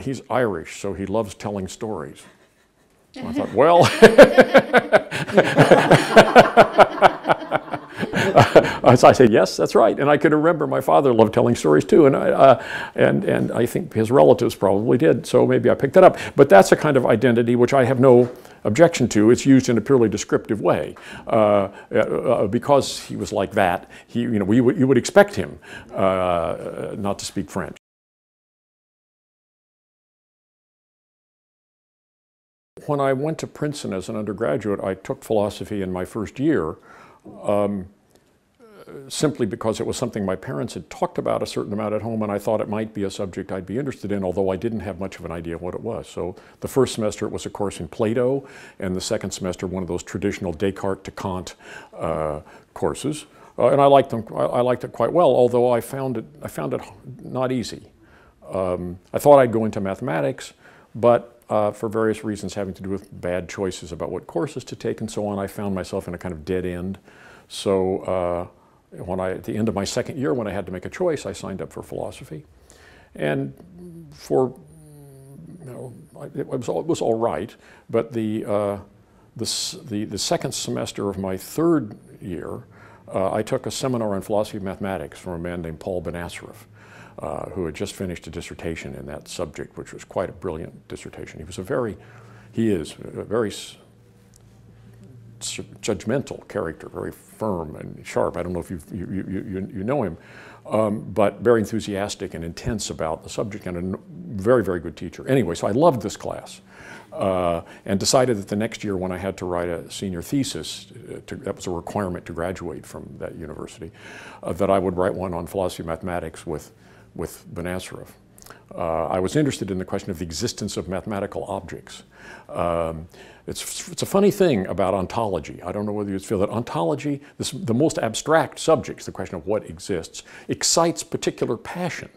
he's Irish, so he loves telling stories. So I thought, well, so I said, yes, that's right. And I could remember my father loved telling stories too, and I think his relatives probably did, so maybe I picked that up. But that's a kind of identity which I have no objection to. It's used in a purely descriptive way. Because he was like that, you would expect him not to speak French. When I went to Princeton as an undergraduate, I took philosophy in my first year simply because it was something my parents had talked about a certain amount at home, and I thought it might be a subject I'd be interested in, although I didn't have much of an idea of what it was. So the first semester it was a course in Plato, and the second semester one of those traditional Descartes to Kant courses. And I liked them. I liked it quite well, although I found it not easy. I thought I'd go into mathematics, but for various reasons having to do with bad choices about what courses to take and so on, I found myself in a kind of dead end. So at the end of my second year, when I had to make a choice, I signed up for philosophy. And it was all right, but the second semester of my third year, I took a seminar on philosophy of mathematics from a man named Paul Benacerraf, who had just finished a dissertation in that subject, which was quite a brilliant dissertation. He is a very judgmental character, very firm and sharp. I don't know if you know him, but very enthusiastic and intense about the subject, and a very, very good teacher. Anyway, so I loved this class. And decided that the next year when I had to write a senior thesis, that was a requirement to graduate from that university, that I would write one on philosophy of mathematics with Benacerraf. I was interested in the question of the existence of mathematical objects. It's a funny thing about ontology. I don't know whether you feel that ontology, the most abstract subjects, the question of what exists, excites particular passion.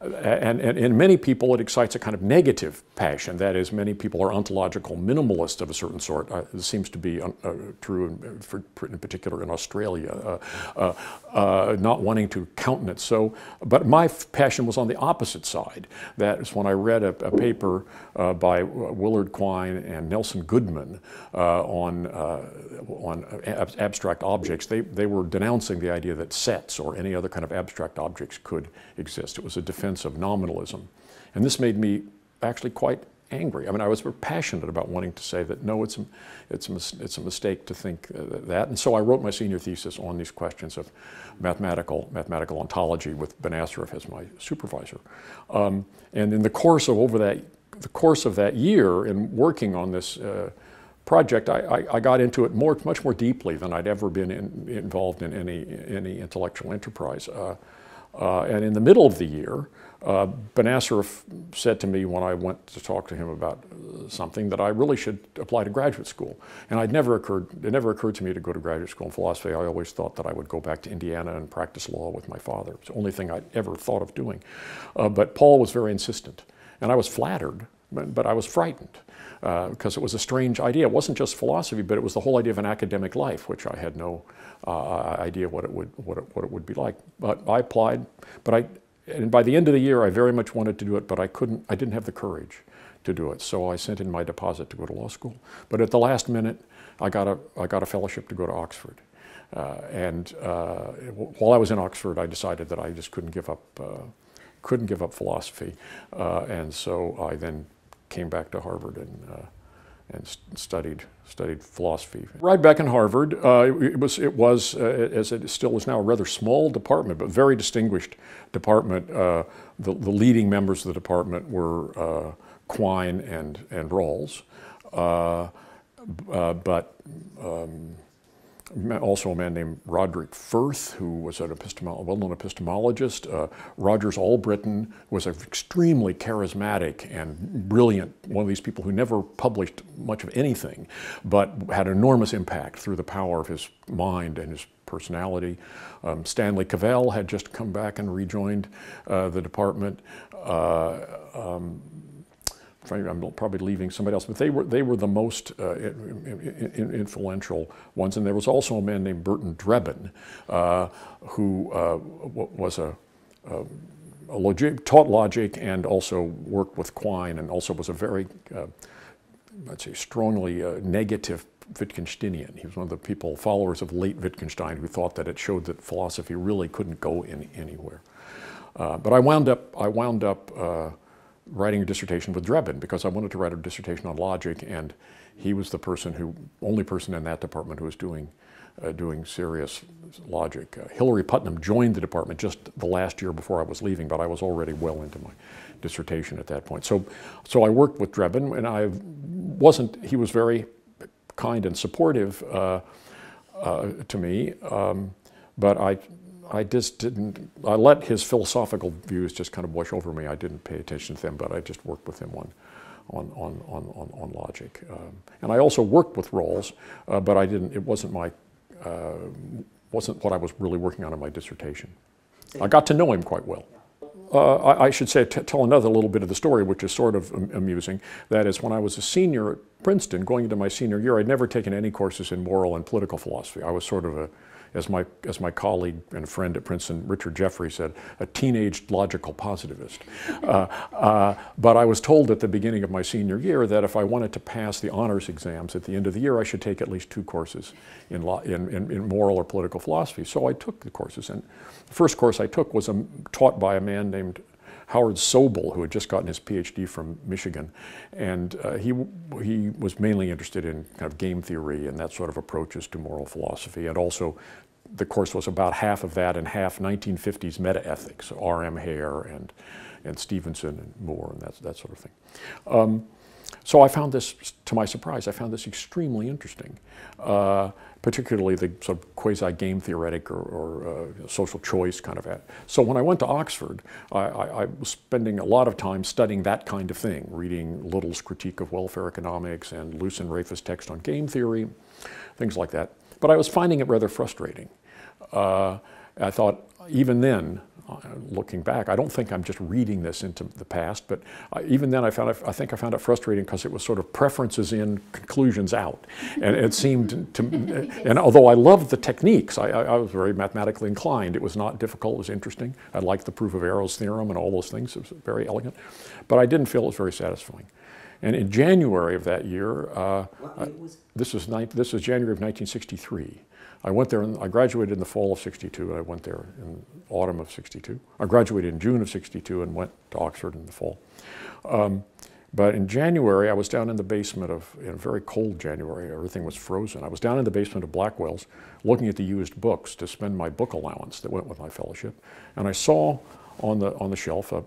And in many people, it excites a kind of negative passion. That is, many people are ontological minimalists of a certain sort. This seems to be true in particular in Australia, not wanting to countenance. So, but my passion was on the opposite side. That is when I read a paper by Willard Quine and Nelson Goodman on abstract objects. They were denouncing the idea that sets or any other kind of abstract objects could exist. It was a defense of nominalism. And this made me actually quite angry. I mean, I was passionate about wanting to say that no, it's a mistake to think that. And so I wrote my senior thesis on these questions of mathematical ontology with Benacerraf as my supervisor. And in the course of that year in working on this project, I got into it much more deeply than I'd ever been involved in any intellectual enterprise. And in the middle of the year, Benacerraf said to me when I went to talk to him about something that I really should apply to graduate school. And it never occurred to me to go to graduate school in philosophy. I always thought that I would go back to Indiana and practice law with my father. It's the only thing I'd ever thought of doing. But Paul was very insistent. And I was flattered, but I was frightened. Because it was a strange idea. It wasn't just philosophy, but it was the whole idea of an academic life, which I had no idea what it would be like. But I applied, and by the end of the year, I very much wanted to do it, but I didn't have the courage to do it. So I sent in my deposit to go to law school. But at the last minute, I got a fellowship to go to Oxford. While I was in Oxford, I decided that I just couldn't give up philosophy, and so I then came back to Harvard and studied philosophy. Right back in Harvard, it was as it still is now, a rather small department, but very distinguished department. The leading members of the department were Quine and Rawls, but also a man named Roderick Firth, who was an well-known epistemologist. Rogers Albritton was an extremely charismatic and brilliant, one of these people who never published much of anything, but had enormous impact through the power of his mind and his personality. Stanley Cavell had just come back and rejoined the department. I'm probably leaving somebody else, but they were the most influential ones. And there was also a man named Burton Drebin, who was taught logic and also worked with Quine, and also was a very, let's say, strongly negative Wittgensteinian. He was one of the people, followers of late Wittgenstein, who thought that it showed that philosophy really couldn't go anywhere. But I wound up writing a dissertation with Drebin because I wanted to write a dissertation on logic, and he was the only person in that department who was doing serious logic. Hilary Putnam joined the department just the last year before I was leaving, but I was already well into my dissertation at that point. So I worked with Drebin, and he was very kind and supportive to me, but I just didn't, I let his philosophical views just kind of wash over me. I didn't pay attention to them, but I just worked with him on logic. And I also worked with Rawls, but it wasn't what I was really working on in my dissertation. I got to know him quite well. I should say, tell another little bit of the story, which is sort of amusing. That is, when I was a senior at Princeton, going into my senior year, I'd never taken any courses in moral and political philosophy. I was sort of as my colleague and friend at Princeton, Richard Jeffrey, said, a teenage logical positivist. But I was told at the beginning of my senior year that if I wanted to pass the honors exams at the end of the year, I should take at least 2 courses in moral or political philosophy. So I took the courses, and the first course I took was taught by a man named Howard Sobel, who had just gotten his PhD from Michigan, and he was mainly interested in kind of game theory and that sort of approaches to moral philosophy, and also the course was about half of that and half 1950s meta-ethics, R.M. Hare and Stevenson and Moore and that sort of thing. So I found this, to my surprise, I found this extremely interesting, particularly the sort of quasi-game theoretic or social choice kind of. So when I went to Oxford, I was spending a lot of time studying that kind of thing, reading Little's Critique of Welfare Economics and Luce and Rafe's text on game theory, things like that. But I was finding it rather frustrating. I thought, even then, looking back, I don't think I'm just reading this into the past, but even then I think I found it frustrating because it was sort of preferences in, conclusions out. And it seemed to, and although I loved the techniques, I was very mathematically inclined. It was not difficult, it was interesting. I liked the proof of Arrow's theorem and all those things. It was very elegant. But I didn't feel it was very satisfying. And in January of that year, this was January of 1963. I went there, and I graduated in the fall of '62, and I went there in autumn of '62. I graduated in June of '62 and went to Oxford in the fall. But in January, I was down in the basement in a very cold January, everything was frozen. I was down in the basement of Blackwell's looking at the used books to spend my book allowance that went with my fellowship. And I saw on the shelf a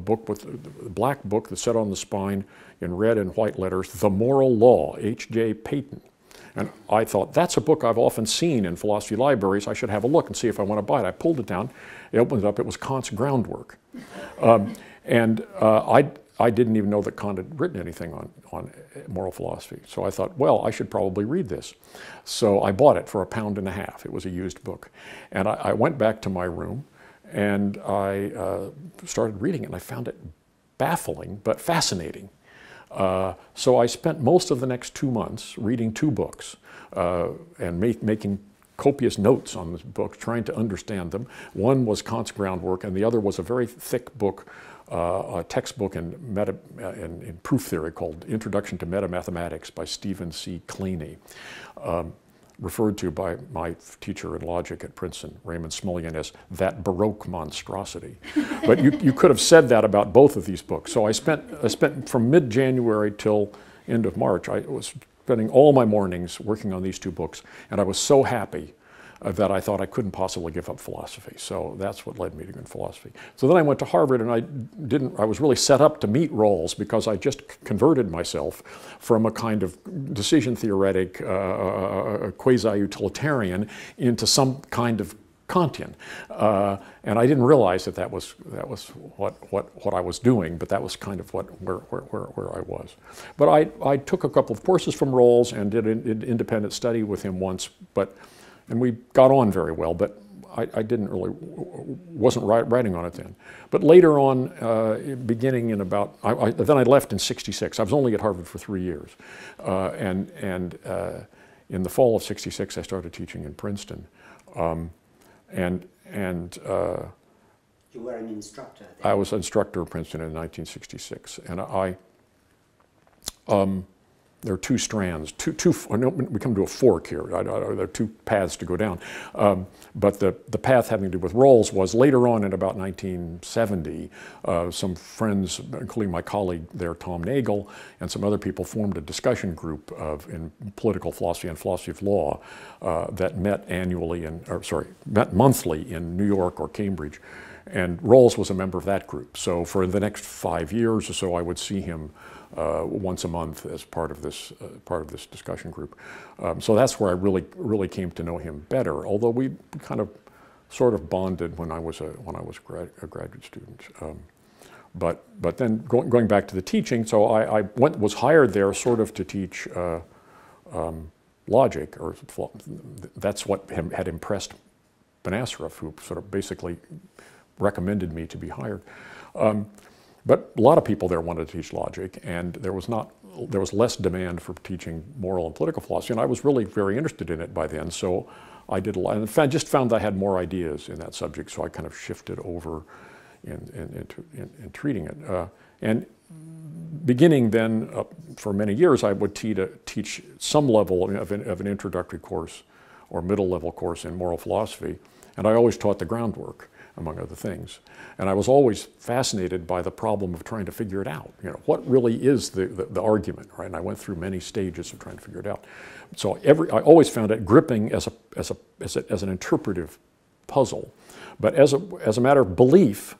book a black book that said on the spine in red and white letters, The Moral Law, H.J. Peyton. And I thought, that's a book I've often seen in philosophy libraries. I should have a look and see if I want to buy it. I pulled it down, I opened it up, it was Kant's groundwork. I didn't even know that Kant had written anything on moral philosophy. So I thought, well, I should probably read this. So I bought it for £1.50. It was a used book. And I went back to my room and I started reading it, and I found it baffling but fascinating. So I spent most of the next 2 months reading 2 books and making copious notes on this book, trying to understand them. One was Kant's groundwork, and the other was a very thick book, a textbook in proof theory called Introduction to Meta-Mathematics by Stephen C. Kleene, referred to by my teacher in logic at Princeton, Raymond Smulyan, as that Baroque monstrosity. But you could have said that about both of these books. So I spent from mid-January till end of March, I was spending all my mornings working on these 2 books, and I was so happy that I thought I couldn't possibly give up philosophy. So that's what led me to philosophy. So then I went to Harvard, and I was really set up to meet Rawls because I just converted myself from a kind of decision theoretic, quasi-utilitarian into some kind of Kantian. And I didn't realize that was what I was doing, but that was kind of where I was. But I took a couple of courses from Rawls and did an independent study with him once, and we got on very well, but I wasn't writing on it then. But later on, beginning in about, then I left in '66. I was only at Harvard for 3 years. And in the fall of '66, I started teaching in Princeton. You were an instructor then. I was an instructor at Princeton in 1966, and there are two strands, we come to a fork here. There are two paths to go down. But the path having to do with roles was later on in about 1970, some friends, including my colleague there, Tom Nagel, and some other people formed a discussion group in political philosophy and philosophy of law that met met monthly in New York or Cambridge. And Rawls was a member of that group. So for the next 5 years or so, I would see him once a month as part of this discussion group. So that's where I really came to know him better. Although we kind of sort of bonded when I was a graduate student. But then going back to the teaching, so I was hired there sort of to teach logic, or that's what had impressed Benacerraf, who sort of basically recommended me to be hired. But a lot of people there wanted to teach logic, and there was less demand for teaching moral and political philosophy, and I was really very interested in it by then. So I did a lot, and I just found I had more ideas in that subject, so I kind of shifted over in treating it. And beginning then, for many years, I would teach some level of an introductory course or middle level course in moral philosophy, and I always taught the groundwork, among other things. And I was always fascinated by the problem of trying to figure it out. You know, what really is the argument, right? And I went through many stages of trying to figure it out. So I always found it gripping as an interpretive puzzle. But as a matter of belief,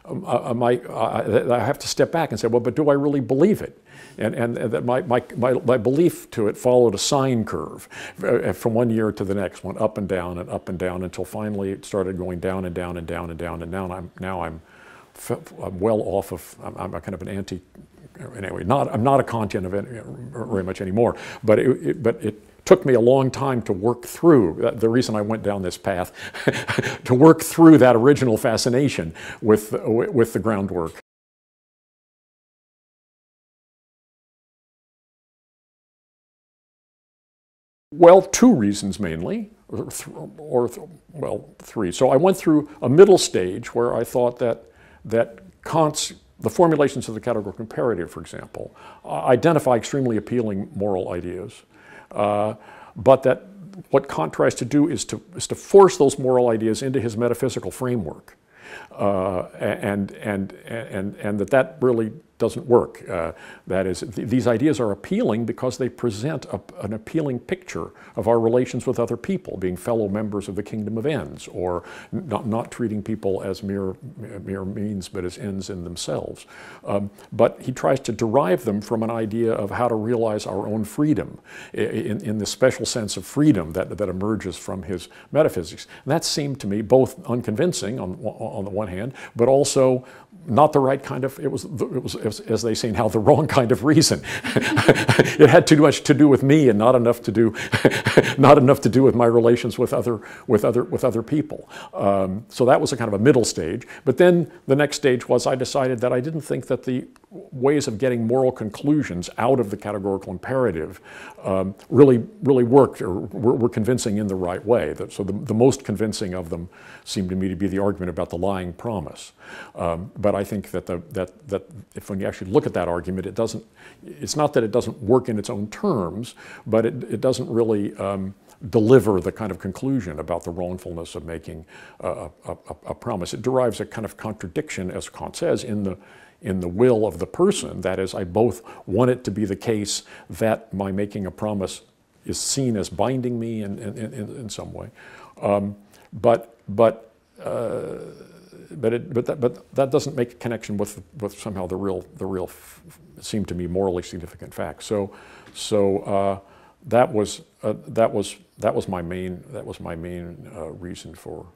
I have to step back and say, well, but do I really believe it? And that my belief to it followed a sine curve from one year to the next, went up and down until finally it started going down and down and down and down, and now I'm well off of, I'm a kind of an anti, anyway, I'm not a Kantian very much anymore, but it took me a long time to work through, the reason I went down this path, to work through that original fascination with the groundwork. Well, two reasons mainly, well, three. So I went through a middle stage where I thought that Kant's, the formulations of the categorical imperative, for example, identify extremely appealing moral ideas, but that what Kant tries to do is to force those moral ideas into his metaphysical framework, and that really doesn't work. That is, these ideas are appealing because they present an appealing picture of our relations with other people, being fellow members of the kingdom of ends, or not treating people as mere means but as ends in themselves. But he tries to derive them from an idea of how to realize our own freedom, in the special sense of freedom that emerges from his metaphysics. And that seemed to me both unconvincing on the one hand, but also not the right kind of, it was as they say now, the wrong kind of reason. It had too much to do with me and not enough to do with my relations with other people. So that was a kind of a middle stage. But then the next stage was I decided that I didn't think that the ways of getting moral conclusions out of the categorical imperative really worked or were convincing in the right way. So the most convincing of them seemed to me to be the argument about the lying promise. But I think that if when you actually look at that argument, it's not that it doesn't work in its own terms, but it doesn't really deliver the kind of conclusion about the wrongfulness of making a promise. It derives a kind of contradiction, as Kant says, in the will of the person. That is, I both want it to be the case that my making a promise is seen as binding me in some way, but that doesn't make a connection with somehow the real seem to me morally significant facts. So that was my main reason for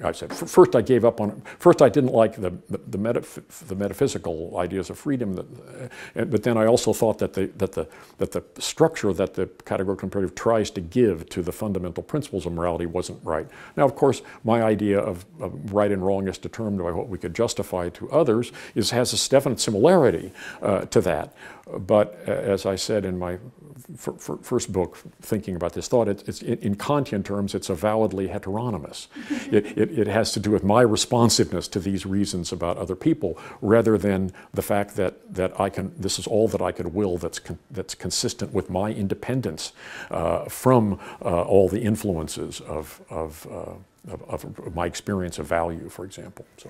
I said first I gave up on it. First I didn't like the metaphysical ideas of freedom, but then I also thought that the structure that the categorical imperative tries to give to the fundamental principles of morality wasn't right. Now, of course, my idea of right and wrong is determined by what we could justify to others has a definite similarity to that. But as I said in my first book, thinking about this thought, in Kantian terms, it's avowedly heteronymous. it has to do with my responsiveness to these reasons about other people, rather than the fact that this is all that I could will that's consistent with my independence from all the influences of my experience of value, for example. So.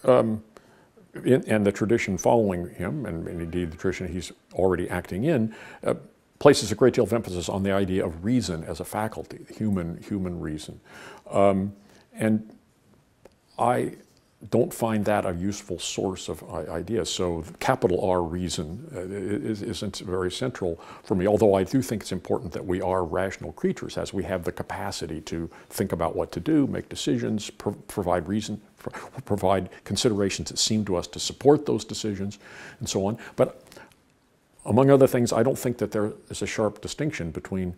And the tradition following him, and indeed the tradition he's already acting in, places a great deal of emphasis on the idea of reason as a faculty, human reason. And I don't find that a useful source of ideas. So capital R reason isn't very central for me, although I do think it's important that we are rational creatures, as we have the capacity to think about what to do, make decisions, provide reason, provide considerations that seem to us to support those decisions, and so on. But among other things, I don't think that there is a sharp distinction between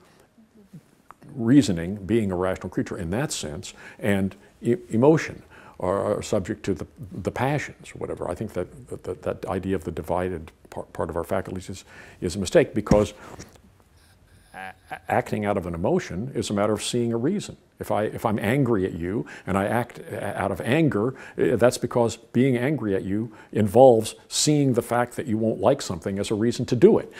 reasoning, being a rational creature in that sense, and emotion, are subject to the passions, or whatever. I think that idea of the divided part of our faculties is a mistake, because acting out of an emotion is a matter of seeing a reason. If I'm angry at you and I act out of anger, that's because being angry at you involves seeing the fact that you won't like something as a reason to do it.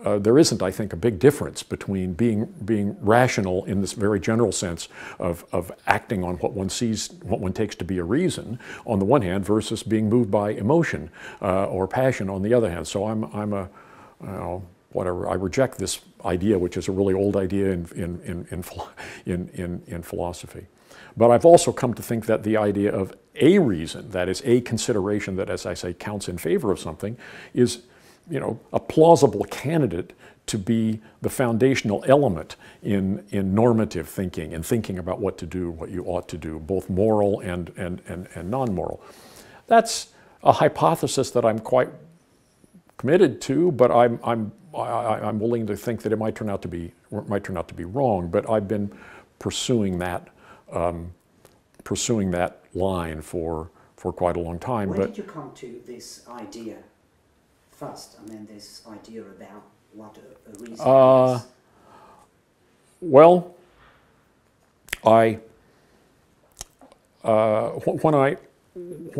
There isn't, I think, a big difference between being rational in this very general sense of acting on what one sees, what one takes to be a reason, on the one hand, versus being moved by emotion or passion on the other hand. So I reject this idea, which is a really old idea in philosophy. But I've also come to think that the idea of a reason, that is, a consideration that, as I say, counts in favor of something, is, a plausible candidate to be the foundational element in normative thinking and thinking about what to do, what you ought to do, both moral and non-moral. That's a hypothesis that I'm quite committed to, but I'm willing to think that it might turn out to be wrong. But I've been pursuing that line for quite a long time. When did you come to this idea first? I mean, this idea about what a reason is. Well,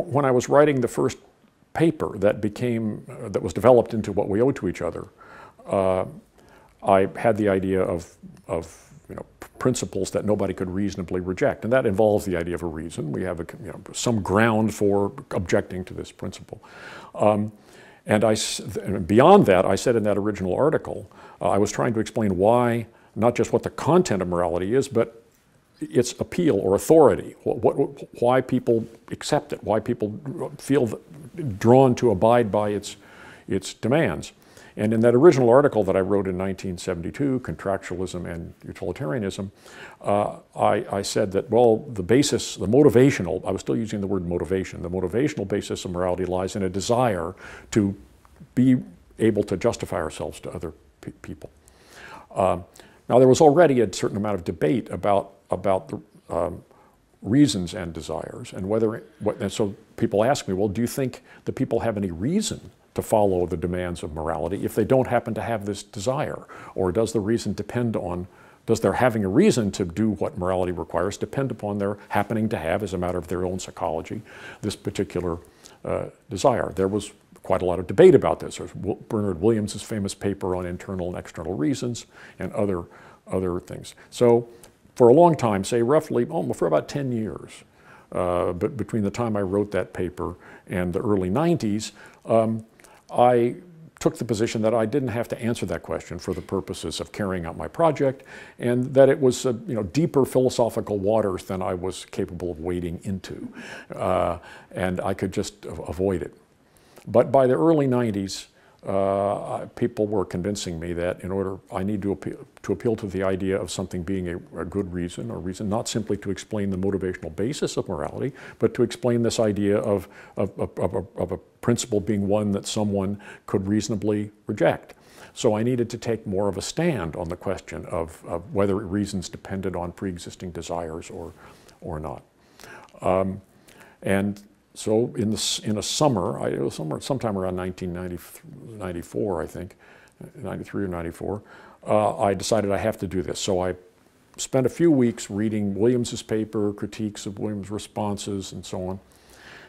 when I was writing the first paper that was developed into what we owe to each other, I had the idea of principles that nobody could reasonably reject, and that involves the idea of a reason. We have some ground for objecting to this principle. And beyond that, I said in that original article, I was trying to explain why, not just what the content of morality is, but its appeal or authority, why people accept it, why people feel drawn to abide by its demands. And in that original article that I wrote in 1972, Contractualism and Utilitarianism, I said that, well, the motivational, I was still using the word motivation, the motivational basis of morality lies in a desire to be able to justify ourselves to other people. Now, there was already a certain amount of debate about the reasons and desires, and so people ask me, well, do you think that people have any reason to follow the demands of morality if they don't happen to have this desire? Or does the reason depend on, does their having a reason to do what morality requires depend upon their happening to have, as a matter of their own psychology, this particular desire? There was quite a lot of debate about this. There's Bernard Williams's famous paper on internal and external reasons and other things. So for a long time, say roughly, for about 10 years, but between the time I wrote that paper and the early 90s, I took the position that I didn't have to answer that question for the purposes of carrying out my project, and that it was deeper philosophical waters than I was capable of wading into, and I could just avoid it. But by the early 90s, people were convincing me that I need to appeal to the idea of something being a good reason, or reason not simply to explain the motivational basis of morality, but to explain this idea of a principle being one that someone could reasonably reject. So I needed to take more of a stand on the question of whether reasons depended on pre-existing desires or not. And so in a summer, sometime around 1994, I think, 93 or 94, I decided I have to do this. So I spent a few weeks reading Williams's paper, critiques of Williams' responses, and so on.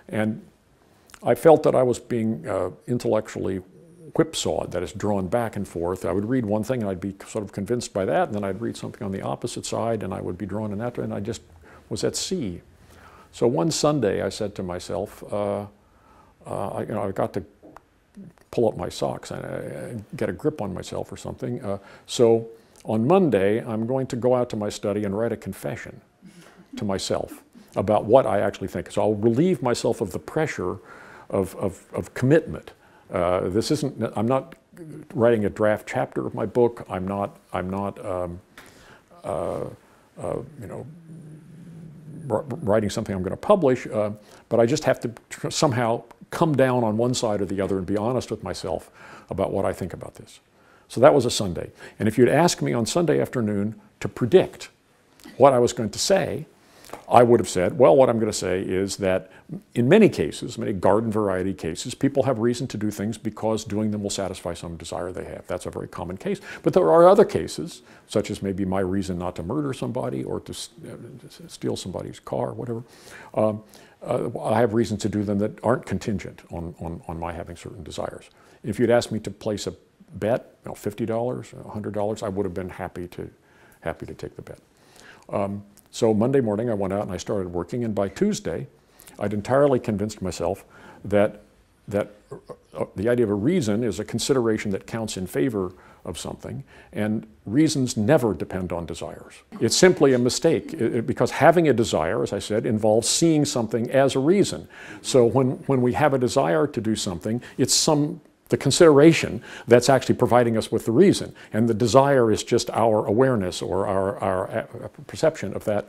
And I felt that I was being intellectually whipsawed, that is, drawn back and forth. I would read one thing and I'd be sort of convinced by that, and then I'd read something on the opposite side and I would be drawn in that way, and I just was at sea. So one Sunday I said to myself, I got to pull up my socks and get a grip on myself or something. So on Monday, I'm going to go out to my study and write a confession to myself about what I actually think. So I'll relieve myself of the pressure of commitment. This isn't, I'm not writing a draft chapter of my book. I'm not writing something I'm going to publish, but I just have to somehow come down on one side or the other and be honest with myself about what I think about this. So that was a Sunday. And if you'd asked me on Sunday afternoon to predict what I was going to say, I would have said, well, what I'm going to say is that in many cases, many garden variety cases, people have reason to do things because doing them will satisfy some desire they have. That's a very common case. But there are other cases, such as maybe my reason not to murder somebody or to steal somebody's car, whatever. I have reasons to do them that aren't contingent on my having certain desires. If you'd asked me to place a bet, $50, $100, I would have been happy to take the bet. So Monday morning I went out and I started working, and by Tuesday I'd entirely convinced myself that the idea of a reason is a consideration that counts in favor of something, and reasons never depend on desires. It's simply a mistake because having a desire, as I said, involves seeing something as a reason. So when we have a desire to do something, it's the consideration that's actually providing us with the reason, and the desire is just our awareness or our perception of that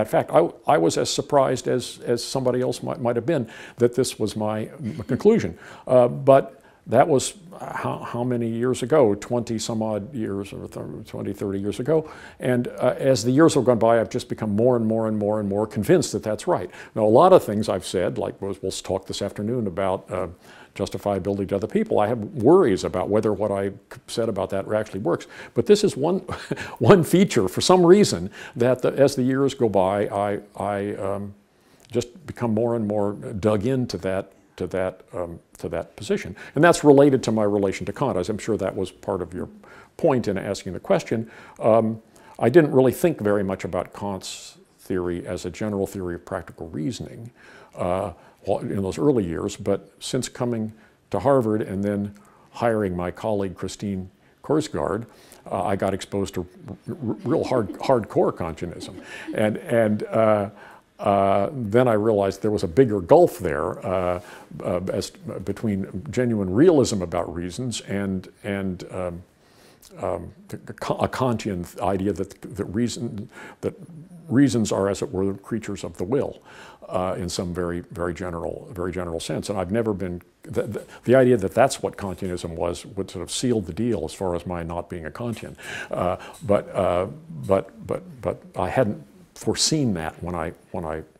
fact. I was as surprised as somebody else might have been that this was my conclusion. But that was how many years ago? 20 some odd years, or 20, 30 years ago. And as the years have gone by, I've just become more and more and more and more convinced that that's right. Now, a lot of things I've said, like we'll talk this afternoon about justifiability to other people, I have worries about whether what I said about that actually works. But this is one feature, for some reason, that as the years go by, I just become more and more dug into that position. And that's related to my relation to Kant, as I'm sure that was part of your point in asking the question. I didn't really think very much about Kant's theory as a general theory of practical reasoning in those early years, but since coming to Harvard and then hiring my colleague Christine Korsgaard, I got exposed to real hardcore Kantianism. And then I realized there was a bigger gulf there between genuine realism about reasons and a Kantian idea that reasons are, as it were, creatures of the will in some very general sense. And I've never been, the idea that that's what Kantianism would sort of seal the deal as far as my not being a Kantian. But I hadn't foreseen that when I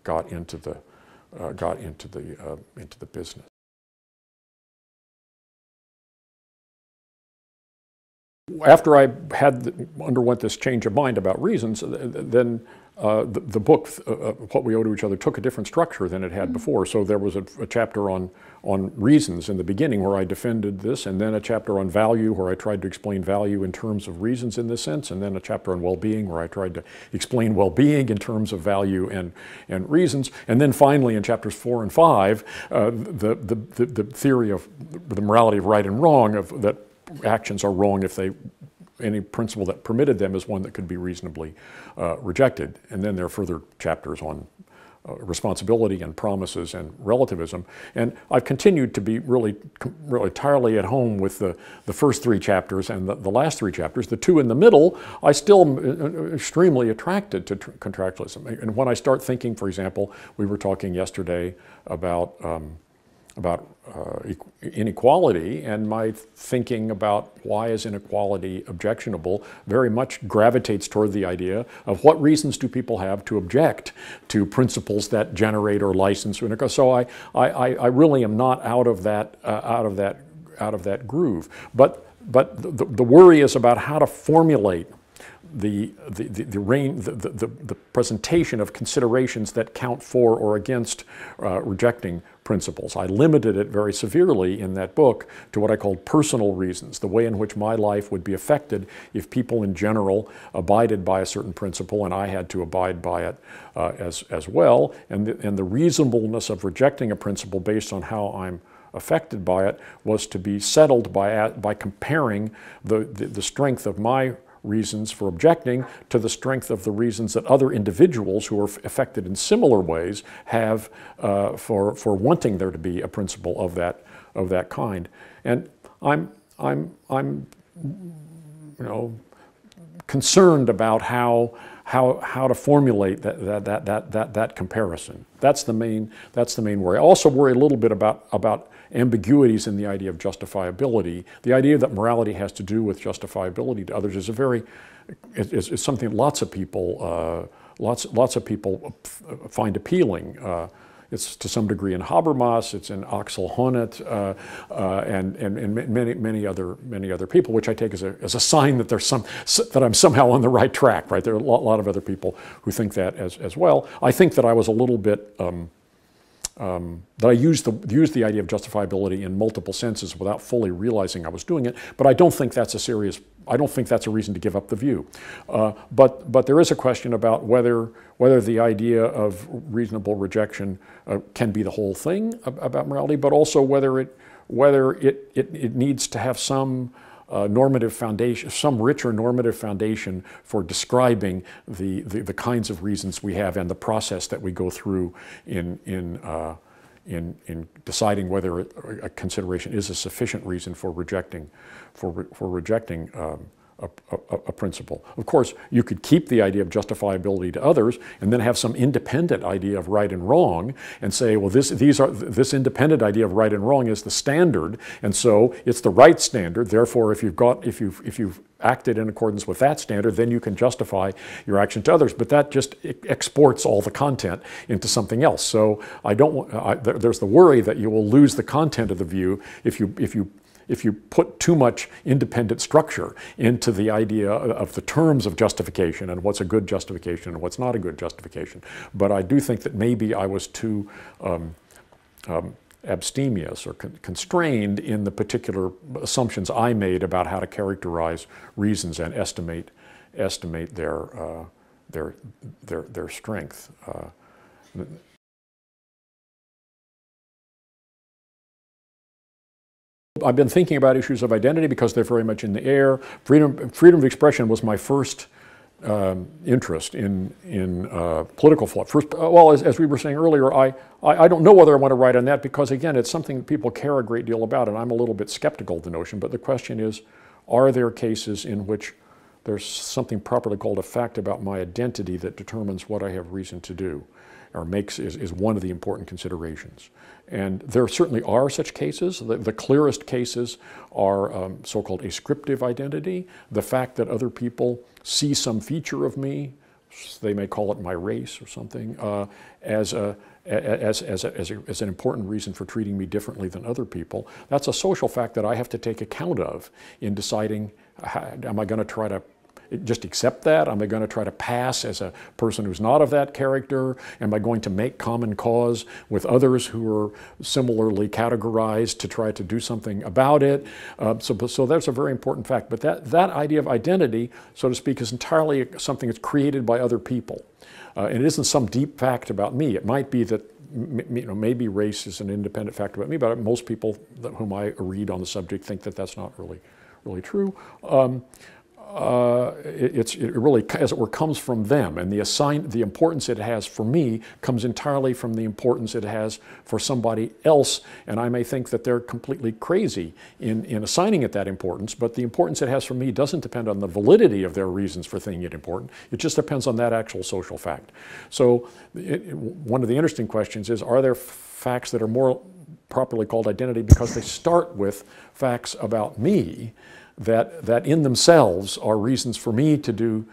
got into the business. After I underwent this change of mind about reasons, then the book, What We Owe to Each Other, took a different structure than it had before. So there was a chapter on reasons in the beginning where I defended this, and then a chapter on value where I tried to explain value in terms of reasons in this sense, and then a chapter on well-being where I tried to explain well-being in terms of value and reasons. And then finally in chapters 4 and 5, the theory of the morality of right and wrong, that actions are wrong if any principle that permitted them is one that could be reasonably rejected. And then there are further chapters on responsibility and promises and relativism. And I've continued to be really entirely at home with the first 3 chapters and the last 3 chapters. The 2 in the middle, I still am extremely attracted to contractualism. And when I start thinking, for example, we were talking yesterday about inequality, and my thinking about why is inequality objectionable very much gravitates toward the idea of what reasons do people have to object to principles that generate or license. So I really am not out of that groove. But the worry is about how to formulate the presentation of considerations that count for or against rejecting principles. I limited it very severely in that book to what I called personal reasons, the way in which my life would be affected if people in general abided by a certain principle and I had to abide by it as well, and the reasonableness of rejecting a principle based on how I'm affected by it was to be settled by comparing the strength of my reasons for objecting to the strength of the reasons that other individuals who are affected in similar ways have for wanting there to be a principle of that kind. And I'm concerned about how to formulate that comparison. That's the main worry. I also worry a little bit about ambiguities in the idea of justifiability. The idea that morality has to do with justifiability to others is is something lots of people find appealing. It's to some degree in Habermas, it's in Axel Honneth, and many other people, which I take as a sign that that I'm somehow on the right track. Right, there are a lot of other people who think that as well. I think that I was a little bit that I used the idea of justifiability in multiple senses without fully realizing I was doing it. But I don't think that's a reason to give up the view. But there is a question about whether the idea of reasonable rejection can be the whole thing about morality, but also whether it needs to have some normative foundation, some richer normative foundation for describing the kinds of reasons we have and the process that we go through in deciding whether a consideration is a sufficient reason for rejecting a principle. Of course, you could keep the idea of justifiability to others and then have some independent idea of right and wrong and say, well, this independent idea of right and wrong is the standard, and so it's the right standard. Therefore, if you've acted in accordance with that standard, then you can justify your action to others. But that just exports all the content into something else. So there's the worry that you will lose the content of the view if you put too much independent structure into the idea of the terms of justification and what's a good justification and what's not a good justification. But I do think that maybe I was too abstemious or constrained in the particular assumptions I made about how to characterize reasons and estimate their strength. I've been thinking about issues of identity because they're very much in the air. Freedom of expression was my first interest in political philosophy. As we were saying earlier, I don't know whether I want to write on that because, again, it's something that people care a great deal about, and I'm a little bit skeptical of the notion. But the question is, are there cases in which there's something properly called a fact about my identity that determines what I have reason to do, or is one of the important considerations? And there certainly are such cases. The clearest cases are so-called ascriptive identity, the fact that other people see some feature of me, they may call it my race or something, as an important reason for treating me differently than other people. That's a social fact that I have to take account of in deciding, am I going to try to just accept that? Am I going to try to pass as a person who's not of that character? Am I going to make common cause with others who are similarly categorized to try to do something about it? So that's a very important fact. But that idea of identity, so to speak, is entirely something that's created by other people. And it isn't some deep fact about me. It might be that maybe race is an independent fact about me, but most people whom I read on the subject think that that's not really true. It really, as it were, comes from them, and the importance it has for me comes entirely from the importance it has for somebody else, and I may think that they're completely crazy in assigning it that importance, but the importance it has for me doesn't depend on the validity of their reasons for thinking it important. It just depends on that actual social fact. So one of the interesting questions is, are there facts that are more properly called identity because they start with facts about me that in themselves are reasons for me to do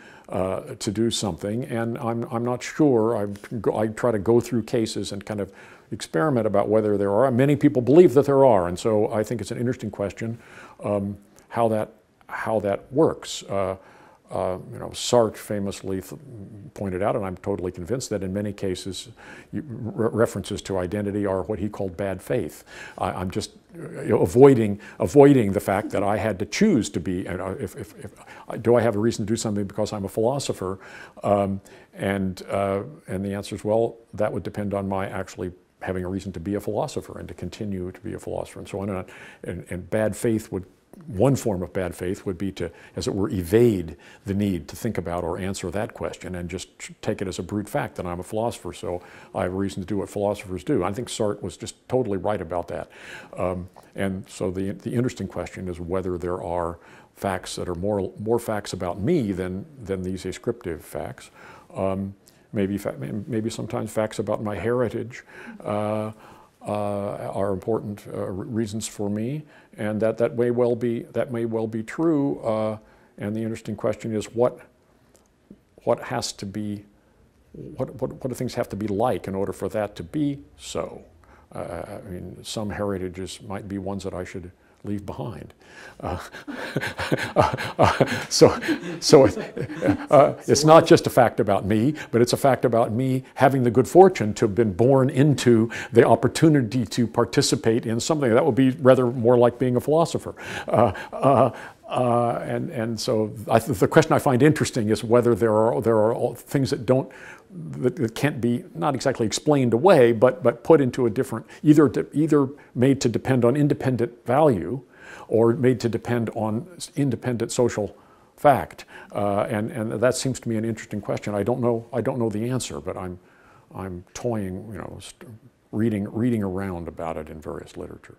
something, and I'm not sure. I try to go through cases and kind of experiment about whether there are. Many people believe that there are, and so I think it's an interesting question. how that works. You know, Sartre famously pointed out, and I'm totally convinced that in many cases, references to identity are what he called bad faith. I'm just avoiding the fact that I had to choose to be. Do I have a reason to do something because I'm a philosopher? And the answer is, well, that would depend on my actually having a reason to be a philosopher and to continue to be a philosopher and so on. And bad faith would. One form of bad faith would be to, as it were, evade the need to think about or answer that question and just take it as a brute fact that I'm a philosopher, so I have a reason to do what philosophers do. I think Sartre was just totally right about that. And so the interesting question is whether there are facts that are more facts about me than these ascriptive facts. Maybe sometimes facts about my heritage are important reasons for me, and that may well be true. And the interesting question is what has to be, what do things have to be like in order for that to be so? I mean, some heritages might be ones that I should leave behind. So it's not just a fact about me, but it's a fact about me having the good fortune to have been born into the opportunity to participate in something. That would be rather more like being a philosopher. And so the question I find interesting is whether there are things that can't be not exactly explained away, but put into a different, either made to depend on independent value, or made to depend on independent social fact. And that seems to me an interesting question. I don't know the answer, but I'm toying, reading around about it in various literature.